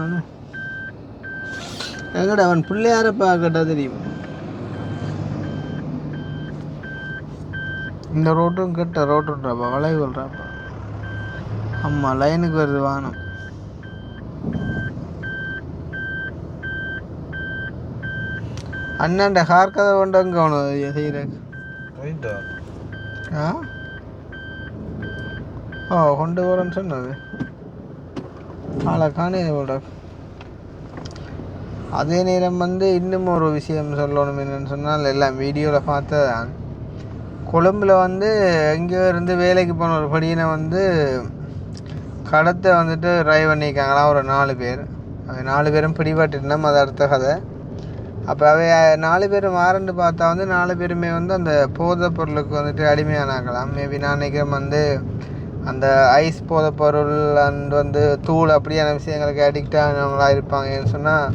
எங்கடா அவன் பிள்ளையார பார்க்கட்டா தெரியும். இந்த ரோட்டும் கெட்ட ரோட்டுன்றாப்பா, வளைவு கொள்றாப்பா. ஆமாம், லைனுக்கு வருது வாகனம். அண்ணாண்ட கார் கதை கொண்டு அங்கே அவனு செய்கிறக்கு. ஆ ஓ கொண்டு போகிறேன்னு சொன்னது ஆளை காணே போட. அதே நேரம் இன்னும் ஒரு விஷயம் சொல்லணும் என்னென்னு சொன்னால், எல்லாம் வீடியோவில் பார்த்ததான். கொழும்பில் எங்கேயோ இருந்து வேலைக்கு போன ஒரு படியினை கடத்தை ட்ரைவ் பண்ணியிருக்காங்களாம் ஒரு 4 பேர். அது 4 பேரும் பிடிபட்டுட்டோம், அது அடுத்த கதை. அப்போ அவை 4 பேர் மாறண்டு பார்த்தா 4 பேருமே அந்த போதைப் பொருளுக்கு அடிமையானாங்களாம். மேபி நான் நினைக்கிறேன் அந்த ஐஸ் போதைப் பொருள் அண்ட் தூள் அப்படியான விஷயங்களுக்கு அடிக்ட் ஆனவங்களாக இருப்பாங்கன்னு சொன்னால்,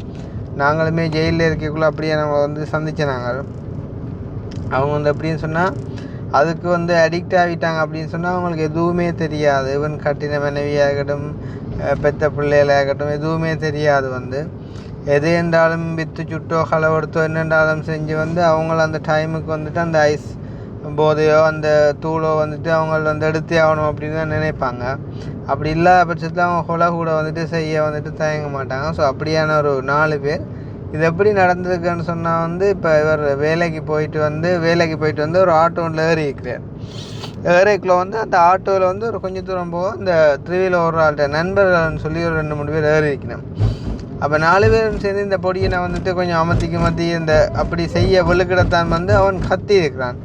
நாங்களுமே ஜெயிலில் இருக்கக்குள்ளே அப்படியே நம்ம சந்தித்தோம். நாங்கள் அவங்க எப்படின்னு சொன்னால், அதுக்கு அடிக்ட் ஆகிட்டாங்க அப்படின்னு சொன்னால் அவங்களுக்கு எதுவுமே தெரியாது. இவன் கட்டின மனைவியாகட்டும், பெத்த பிள்ளைகளாகட்டும், எதுவுமே தெரியாது. எது என்றாலும் விற்று சுட்டோ களவெடுத்தோ என்னென்றாலும் செஞ்சு அவங்கள அந்த டைமுக்கு அந்த ஐஸ் போதையோ அந்த தூளோ அவங்க எடுத்தே ஆகணும் அப்படின்னு தான் நினைப்பாங்க. அப்படி இல்லாத பட்சத்தில் அவங்க கொலை கூட செய்ய தயங்க மாட்டாங்க. ஸோ அப்படியான ஒரு 4 பேர். இது எப்படி நடந்திருக்குன்னு சொன்னால் இப்போ இவர் வேலைக்கு போயிட்டு ஒரு ஆட்டோ ஒன்றில் ஏறிக்கிறார். ஏறிக்குள்ள அந்த ஆட்டோவில் ஒரு கொஞ்சம் தூரம் போக இந்த திருவியில் ஒரு ஆள்கிட்ட நண்பர்கள்னு சொல்லி ஒரு 2-3 பேர் ஏறிக்கணும். அப்போ 4 பேரும் சேர்ந்து இந்த பொடியினை கொஞ்சம் அமர்த்தி இந்த அப்படி செய்ய வெளுக்கிடத்தான் அவன் கத்தி இருக்கிறான்.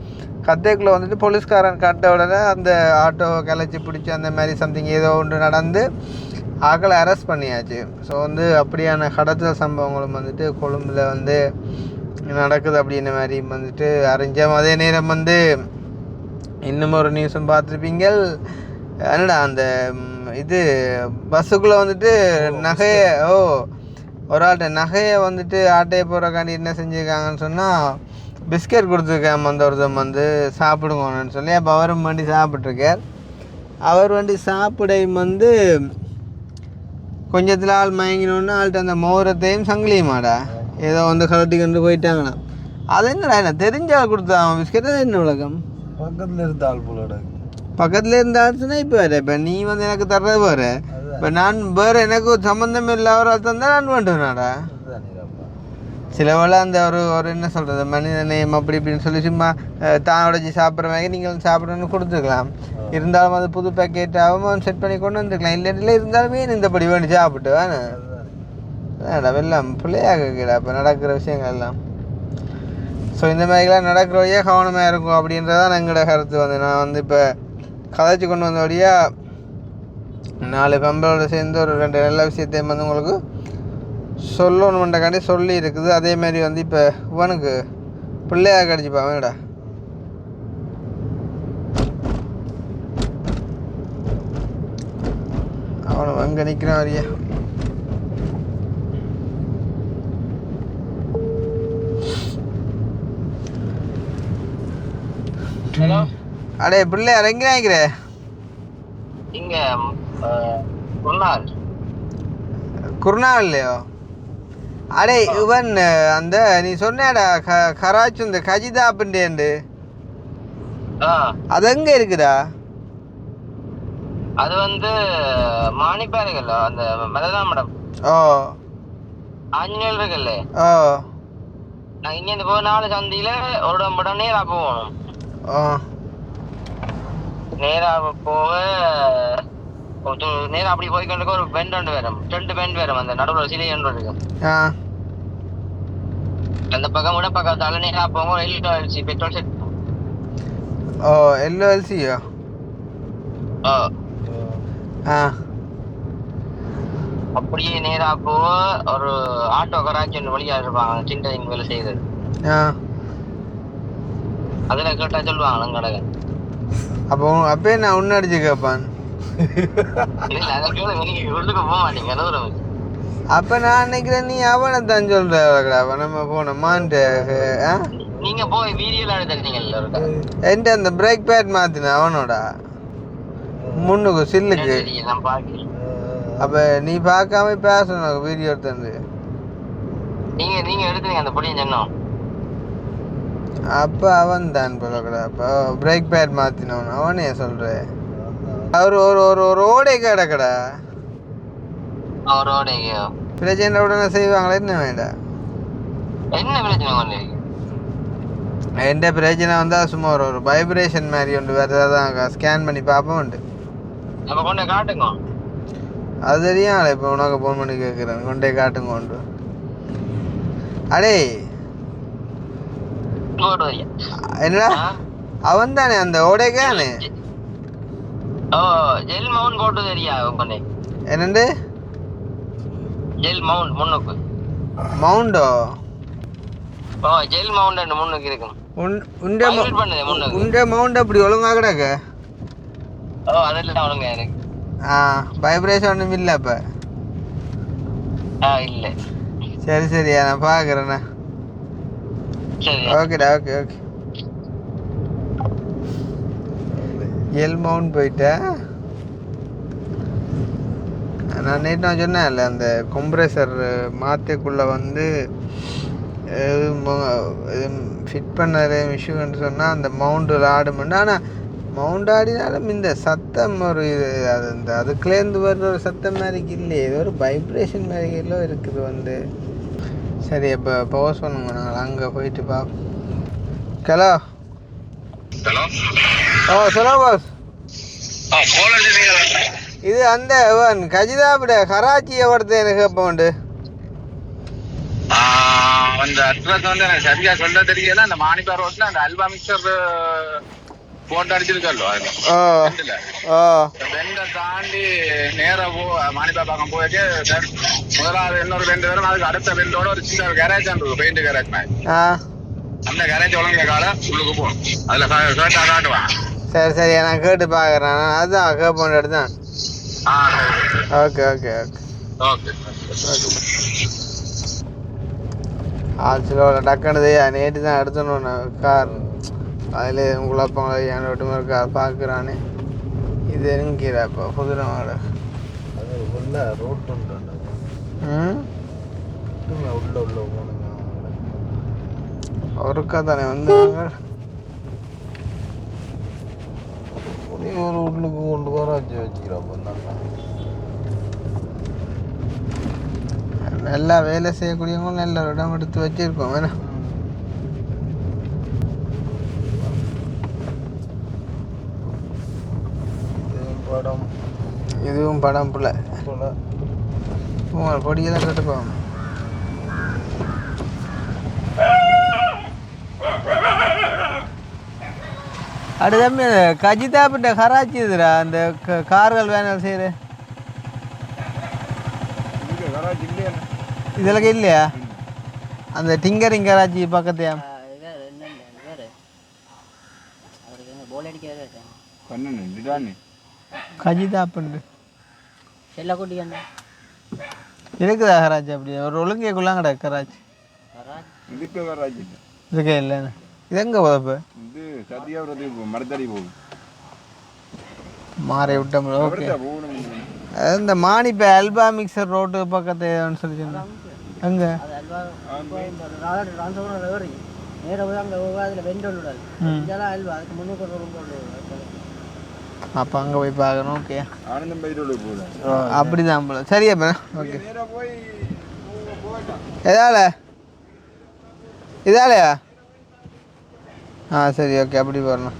கத்தைக்குள்ளே போலீஸ்காரன் காட்ட உடனே அந்த ஆட்டோ கிளச்சி பிடிச்சி அந்த மாதிரி சம்திங் ஏதோ ஒன்று நடந்து ஆக்களை அரெஸ்ட் பண்ணியாச்சு. ஸோ அப்படியான கடத்தல் சம்பவங்களும் கொழும்பில் நடக்குது அப்படின்ற மாதிரி அறிஞ்சோம். அதே நேரம் இன்னும் ஒரு நியூஸும் பார்த்துருப்பீங்க. என்னடா அந்த இது பஸ்ஸுக்குள்ளே நகையை ஒரு ஆள்கிட்ட நகையை ஆட்டையை போகிறக்காண்டி என்ன செஞ்சுருக்காங்கன்னு சொன்னால், பிஸ்கெட் கொடுத்துருக்கேன் ஒருத்தம் சாப்பிடுங்கன்னு சொல்லி. அப்போ அவரும் வண்டி சாப்பிட்ருக்கார். அவர் வண்டி சாப்பிடையும் கொஞ்சத்தில் ஆள் மயங்கினோன்னு ஆள்கிட்ட அந்த மோரத்தையும் சங்கிலியுமாடா ஏதோ கலட்டி கொண்டு போயிட்டாங்கண்ணா. அது என்னடா என்ன தெரிஞ்ச ஆள் கொடுத்தான் பிஸ்கெட். அது என்ன உலகம்?
பக்கத்தில் இருந்த ஆள் போலோட
பக்கத்தில் இருந்த ஆள்னா இப்போ இப்போ நீ எனக்கு தர்றது வேறு. இப்போ நான் வேறு எனக்கு சம்மந்தம் இல்லை ஒரு ஆள் தந்தால் நான் வேண்டுவேனாடா. சில வேளை அந்த ஒரு என்ன சொல்கிறது மனித நேயம் அப்படி இப்படின்னு சொல்லி சும்மா தான் உடச்சி சாப்பிட்ற மாதிரி நீங்கள் சாப்பிட்றன்னு கொடுத்துருக்கலாம். இருந்தாலும் அது புது பேக்கெட்டாகவும் செட் பண்ணி கொண்டு வந்துருக்கலாம். இல்லை இருந்தாலுமே இந்தபடி வேண்டி சாப்பிட்டு வேணா வெள்ளம் பிள்ளையாக இப்போ நடக்கிற விஷயங்கள் எல்லாம். ஸோ இந்த மாதிரிலாம் நடக்கிற வழியாக கவனமாக இருக்கும் அப்படின்றதான் எங்களோட கருத்து. நான் இப்போ கதைச்சி கொண்டு வந்த வழியாக 4 பெம்பளோட சேர்ந்து ஒரு 2 நல்ல விஷயத்தையும் உங்களுக்கு சொல்லணுமெண்டக்காண்டி சொல்லி இருக்குது. அதேமாதிரி இப்போ இவனுக்கு பிள்ளையாக கிடச்சிப்பா வேடா. அவனை அங்கே நிற்கிறான் வரியா. அடே பிள்ளையார் எங்கே நினைக்கிற?
இங்க
குருநாள்லையோ? அடே இவன் அந்த நீ சொன்னடா கராச்சி இந்த கஜிதா அப்படின்ட்டு அது எங்க இருக்குதா?
அது மாணிப்பாருங்கல்ல அந்த மலதா மேடம்.
ஓ
ஆஞ்சநேயர் இருக்குல்ல.
ஓ
நான் இங்க இருந்து போக 4 சந்தியில ஒரு இடம் நேரா போகணும். நேரா போக நேரம் அப்படி போய்கொண்டு ஒரு பெண்ட் ஒன்று வரும், 2 பெண்ட் வரும். அந்த நடுவில் சிலை ஒன்று இருக்கு. அந்த பக்கம் கூட பக்கத்தால நேரா போங்க எல்சி பெட்ரோல் செட்.
ஓ எல்ஓஎல்சியோ?
அப்படியே நேரா போக ஒரு ஆட்டோ கராச்சி ஒன்று வழியா இருப்பாங்க, சின்ன வேலை செய்தது. அதுல கேட்டா சொல்லுவாங்க கடை.
அப்போ அப்பே நான் ஒன்னு அடிச்சு கேட்பான். அப்ப நான் நினைக்கிறேன் நீ அவனை தான் சொல்ற. நம்ம போனோமான்ட்டு
நீங்க போய் வீடியோல எடுத்தீங்கல்ல
என்கிட்ட அந்த பிரேக் பேட் மாத்தின அவனோட முன்னுக்கு சில்லுக்கு. அப்ப நீ பார்க்காம பேசணும் வீடியோ எடுத்து.
நீங்க எடுக்கிறீங்க அந்த பொடியை சொன்னோம்.
அப்போ அவன் தான் போலக்கடா. அப்போ பிரேக் பேட் மாற்றினவன் அவனே சொல்கிறேன். அவர் ஒரு ஒரு ஒரு ஓடை கிடக்கடா.
அவரோட
பிரச்சனை உடனே செய்வாங்களே என்ன வேண்டாம்.
என்ன பிரச்சனை கொண்டு
எந்த பிரச்சனை வந்தால் சும்மா ஒரு வைப்ரேஷன் மாதிரி ஒன்று வேறு தான் ஸ்கேன் பண்ணி பார்ப்போம் உண்டு.
நம்ம கொண்டு காட்டுங்க.
அது தெரியும். இப்போ உனக்கு ஃபோன் பண்ணி கேட்குறேன், கொண்டே காட்டுங்க உண்டு. அடே என்னடா அவன் தானே அந்த ஓடைக்கானே?
ஓ ஜெல் மவுண்ட் போட்டு தெரியா பண்ணி
என்னண்டு
ஜெல் மவுண்ட் முன்னுக்கு
மவுண்டோ?
ஓ ஜெல் மவுண்ட் முன்னுக்கு இருக்கும்.
உண்ட மவுண்ட் அப்படி ஒழுங்கா கிடக்க?
ஓ அதெல்லாம் ஒழுங்கா இருக்கு.
வைப்ரேஷன் ஒன்றும் இல்லை அப்போ?
இல்லை.
சரி சரியா, நான் பார்க்குறேண்ணா.
சரி
ஓகேடா, ஓகே ஓகே. எல் மவுண்ட் போயிட்டேன். நான் நேற்று நான் சொன்னேன்ல அந்த கம்ப்ரெசர் மாற்றக்குள்ளே வந்து ஃபிட் பண்ணது இஷ்யூன்னு சொன்னால் அந்த மவுண்டில் ஆடுமெண்டு. ஆனால் மவுண்ட் ஆடினாலும் இந்த சத்தம் ஒரு இது அது இந்த அதுக்குலேருந்து வர்ற ஒரு சத்தம் மாதிரிக்கு இல்லையே, இது ஒரு வைப்ரேஷன் மாதிரிலாம் இருக்குது வந்து. சரி இப்போ பவுஸ் பண்ணுங்க, நாங்கள் அங்கே போயிட்டு பார்ப்போம். Hello
hello.
ஓ சொல்லுங்க பாஸ். இது அந்த கஜிதாபுட கராச்சியை ஒருத்தர் எனக்கு எப்போ உண்டு
அந்த அட்ரஸ் வந்து எனக்கு சரியா சொல்ல தெரியல. அந்த மாணிப்பா ரோட்ல அந்த அல்வா மிக்சர் போட்டு அடிச்சிருக்கല്ലോ வெண்ட தாண்டி நேர மாணிப்பா பாக்கம் போயிட்டு முதலாவது இன்னொரு 2 பேரும் அதுக்கு அடுத்த வெண்டோட ஒரு சின்ன கேரேஜ் இருக்கு, பெயிண்ட் கேரேஜ் மாதிரி. அந்த கேரேஜ் உலக கால உள்ளுக்கு போகும், அதுல கேட்டா காட்டுவான்.
சரி சரி, நான் கேட்டு பார்க்குறேன். அதுதான் கேட்போம் எடுத்தான். Okay okay okay
okay
okay. ஆக்சுவலாக டக்குனது நேற்று தான் எடுத்துணும் நான் கார். அதில் குழப்பம் என் ரோட்டு மாதிரி கார் பார்க்குறானே. இது என்கிறா இப்போ குதிரை மாடு
அது உள்ள ரோட்டு உள்ள உள்ள போனுங்க
ஒருக்கா தானே வந்தாங்க.
ஒரு வீட்டுக்கு கொண்டு வராச்சு வச்சுக்கிறோம்.
நல்லா வேலை செய்யக்கூடியவங்க நல்ல ஒரு இடம் எடுத்து வச்சிருக்கோம் வேணா.
படம்
இதுவும் படம் பிள்ளை பொடியெல்லாம் கட்டுப்போம். அடு தம்பி கஜிதாப்பிட்ட கராச்சி இதுடா அந்த கார்கள் வேணால் செய்கிற இதெல்லாம் இல்லையா? அந்த டிங்கரிங் கராச்சி பக்கத்தையா? கஜிதாப்புண்டு இருக்குதா கராச்சி? அப்படி ஒரு ஒழுங்கைக்குள்ளாங்கடா கராச்சி இருக்கே இல்லைன்னு. இது எங்கே போதப்போ?
இது சத்தியாபுரத்துக்கு போகும், மரத்தடி போகும்.
மாறி விட்டோம். ஓகே, இந்த மாணிப்ப அல்பா மிக்சர் ரோட்டு பக்கத்து சொல்லி சொன்னேன். எங்கே அப்போ அங்கே போய் பார்க்கணும். ஓகே,
ஆனந்தம் பயிரோடு போகுது.
அப்படிதான் போல. சரியா இப்போ ஓகே. எதால இதாலையா? சரி ஓகே, அப்படி போறணும்.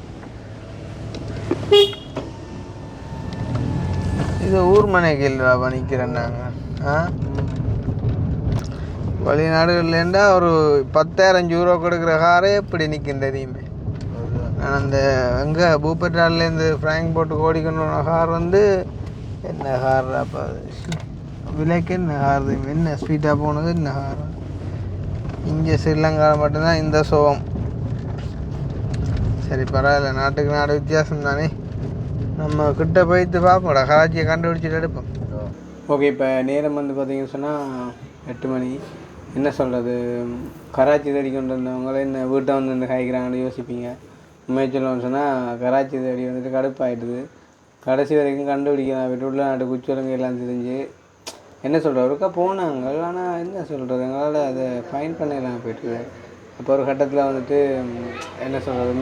இது ஊர் மனைக்கில்டா நிற்கிறேன் நாங்கள். வெளிநாடுகள்லேண்டா ஒரு 10,000 யூரோ கொடுக்குற காரே எப்படி நிற்கும் தெரியுமே. நான் அந்த எங்கே பூப்பட்டாலேருந்து ஃப்ராங்க் போட்டு கோடிக்கணும் கார் வந்து என்ன கார்டா அப்போ அது விலைக்கு என்ன கார் என்ன ஸ்பீடாக போனது என்ன கார். இங்கே ஸ்ரீலங்காவில் மட்டும்தான் இந்த சோகம். சரி பரவாயில்ல, நாட்டுக்கு நாடு வித்தியாசம் தானே. நம்ம கிட்ட போயிட்டு பார்ப்போம்டா, கராச்சியை கண்டுபிடிச்சிட்டு எடுப்போம். ஓகே, இப்போ நேரம் வந்து பார்த்தீங்கன்னு சொன்னால் 8 மணி. என்ன சொல்கிறது, கராச்சி தேடி கொண்டு வந்தவங்களே என்ன வீட்டை வந்து இந்த காய்க்கிறாங்கன்னு யோசிப்பீங்க. உண்மையை சொல்லணும்னு சொன்னால் கராச்சி தேடி வந்துட்டு கடுப்பாயிடுது. கடைசி வரைக்கும் கண்டுபிடிக்கலாம். வீட்டு உள்ள நாட்டு குச்சொலங்க எல்லாம் தெரிஞ்சு என்ன சொல்கிறது ஒருக்கா போனாங்க. ஆனால் என்ன சொல்கிறது எங்களால் அதை ஃபைன் பண்ணிடலாம் போயிட்டு. அப்போ ஒரு கட்டத்தில் வந்துட்டு என்ன சொல்கிறது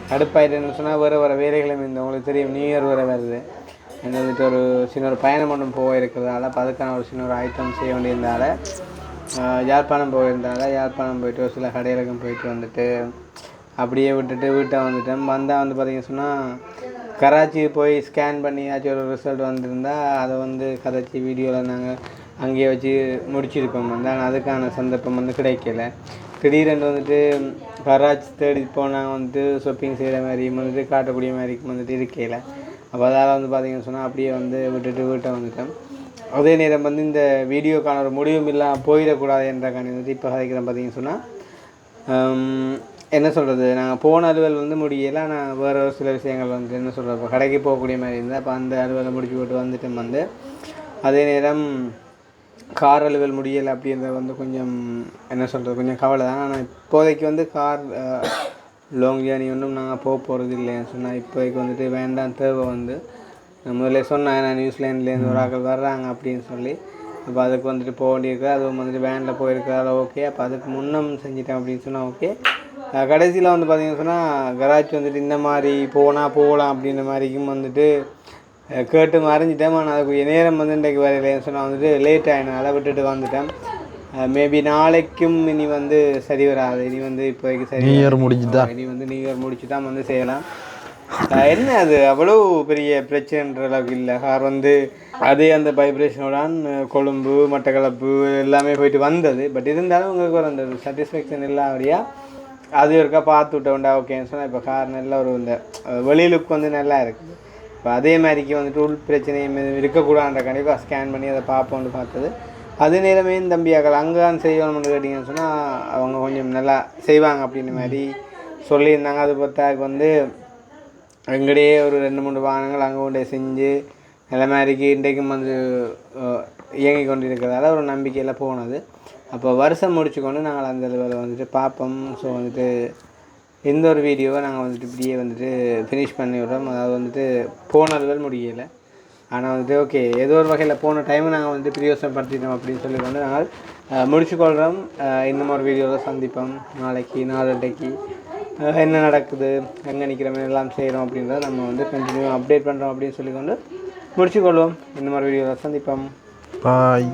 கடுப்பாயிட்டுன்னு சொன்னால் வேறு வேலைகளும் இந்த உங்களுக்கு தெரியும் நியூ இயர் வருது. என்ன வந்துட்டு ஒரு சின்ன ஒரு பயணம் ஒன்றும் போயிருக்கிறதால அப்போ அதுக்கான ஒரு சின்ன ஒரு ஐட்டம் செய்ய வேண்டியிருந்தால யாழ்ப்பாணம் போயிட்டு ஒரு சில கடைகளுக்கும் போயிட்டு வந்துட்டு அப்படியே விட்டுட்டு வீட்டை வந்துட்டேன். வந்தால் வந்து பார்த்திங்கன்னு சொன்னால் கராச்சி போய் ஸ்கேன் பண்ணியாச்சும் ஒரு ரிசல்ட் வந்துருந்தா அதை வந்து கராச்சி வீடியோவில் நாங்கள் அங்கேயே வச்சு முடிச்சிருப்போம். ஆனால் அதுக்கான சந்தர்ப்பம் வந்து கிடைக்கல. திடீரென்று வந்துட்டு கராச்சி தேடி போனாங்க வந்துட்டு ஷாப்பிங் செய்கிற மாதிரியும் வந்துட்டு காட்டக்கூடிய மாதிரிக்கும் வந்துட்டு இருக்கையில். அப்போ அதால் வந்து பார்த்திங்கன்னு சொன்னால் அப்படியே வந்து விட்டுட்டு வீட்டை வந்துட்டேன். அதே நேரம் வந்து இந்த வீடியோக்கான ஒரு முடிவும் இல்லாமல் போயிடக்கூடாது என்ற காரணம் வந்துட்டு இப்போ கதைக்கிறேன். பார்த்திங்கன்னு சொன்னால் என்ன சொல்கிறது நாங்கள் போன அலுவல் வந்து முடியலை. ஆனால் வேறு ஒரு சில விஷயங்கள் வந்து என்ன சொல்கிறது இப்போ கடைக்கு போகக்கூடிய மாதிரி இருந்தால் அப்போ அந்த அலுவலை முடிச்சு போட்டு வந்துட்டேன். வந்து அதே நேரம் கார் அலுவல் முடியலை அப்படின்றது வந்து கொஞ்சம் என்ன சொல்கிறது கொஞ்சம் கவலை தான். ஆனால் இப்போதைக்கு வந்து கார் லாங் ஜேர்னி ஒன்றும் நாங்கள் போகிறது இல்லைன்னு சொன்னால் இப்போதைக்கு வந்துட்டு வேண்டாம் தேவை வந்து முதல்ல சொன்னேன் நான் நியூசிலாண்ட்லேருந்து ஒரு ஆக்கள் வர்றாங்க அப்படின்னு சொல்லி. அப்போ அதுக்கு வந்துட்டு போக வேண்டியிருக்கு. அதுவும் வந்துட்டு வேனில் போயிருக்கிறதால ஓகே. அப்போ அதுக்கு முன்னம் செஞ்சிட்டேன் அப்படின்னு சொன்னால் ஓகே. கடைசியில் வந்து பார்த்திங்கன்னு சொன்னால் கராச்சி வந்துட்டு இந்த மாதிரி போகலாம் அப்படின்ற மாதிரிக்கும் வந்துட்டு கேட்டு மறைஞ்சிட்டேன். ஆனால் அதுக்குரிய நேரம் வந்து இன்றைக்கு வரையிலேன்னு சொன்னால் வந்துட்டு லேட் ஆகிடும். அதை விட்டுட்டு வந்துட்டேன். மேபி நாளைக்கும் இனி வந்து சரி வராது. இனி வந்து இப்போதைக்கு சரி
நியூ இயர் முடிஞ்சுதா
இனி வந்து நியூ இயர் முடிச்சு தான் வந்து செய்யலாம். என்ன அது அவ்வளோ பெரிய பிரச்சனைன்ற அளவுக்கு இல்லை. கார் வந்து அதே அந்த வைப்ரேஷனுடன் கொழும்பு மட்டக்களப்பு எல்லாமே போயிட்டு வந்தது. பட் இருந்தாலும் உங்களுக்கு ஒரு அந்த சாட்டிஸ்ஃபேக்ஷன் இல்லாமடியா அது ஒருக்கா பார்த்து விட்டோண்டா ஓகேன்னு சொன்னால் இப்போ கார் நல்ல ஒரு இந்த வெளி லுக் வந்து நல்லா இருக்குது. இப்போ அதே மாதிரிக்கு வந்துட்டு உள் பிரச்சனையும் இருக்கக்கூடாதுன்ற கண்டிப்பாக ஸ்கேன் பண்ணி அதை பார்ப்போன்னு பார்த்தது. அதே நேரமே தம்பியாக்கள் அங்கே தான் செய்யணும்னு கேட்டிங்கன்னு சொன்னால் அவங்க கொஞ்சம் நல்லா செய்வாங்க அப்படின்ற மாதிரி சொல்லியிருந்தாங்க. அது பார்த்தாக்கு வந்து எங்கடையே ஒரு 2-3 வாகனங்கள் அங்கே கொண்டே செஞ்சு நல்ல மாதிரிக்கு இன்றைக்கும் வந்து இயங்கி கொண்டு இருக்கிறதால ஒரு நம்பிக்கையில் போனது. அப்போ வருஷம் முடிச்சு கொண்டு நாங்கள் அந்த லெவலில் வந்துட்டு பார்ப்போம். ஸோ வந்துட்டு இந்த ஒரு வீடியோவை நாங்கள் வந்துட்டு இப்படியே வந்துட்டு ஃபினிஷ் பண்ணி விடுறோம். அதாவது வந்துட்டு போன லெவல் முடியலை. ஆனால் வந்துட்டு ஓகே ஏதோ ஒரு வகையில் போன டைமை நாங்கள் வந்துட்டு பிரயோசனப்படுத்திட்டோம் அப்படின்னு சொல்லி கொண்டு நாங்கள் முடிச்சுக்கொள்கிறோம். இன்னும் ஒரு வீடியோவில் சந்திப்போம். நாளைக்கு என்ன நடக்குது எங்கே நிற்கிறோம் எல்லாம் செய்கிறோம் அப்படின்றத நம்ம வந்து கண்டினியூ அப்டேட் பண்ணுறோம் அப்படின்னு சொல்லிக்கொண்டு முடிச்சுக்கொள்வோம். இன்னும் ஒரு வீடியோவில் சந்திப்போம்.
பாய்.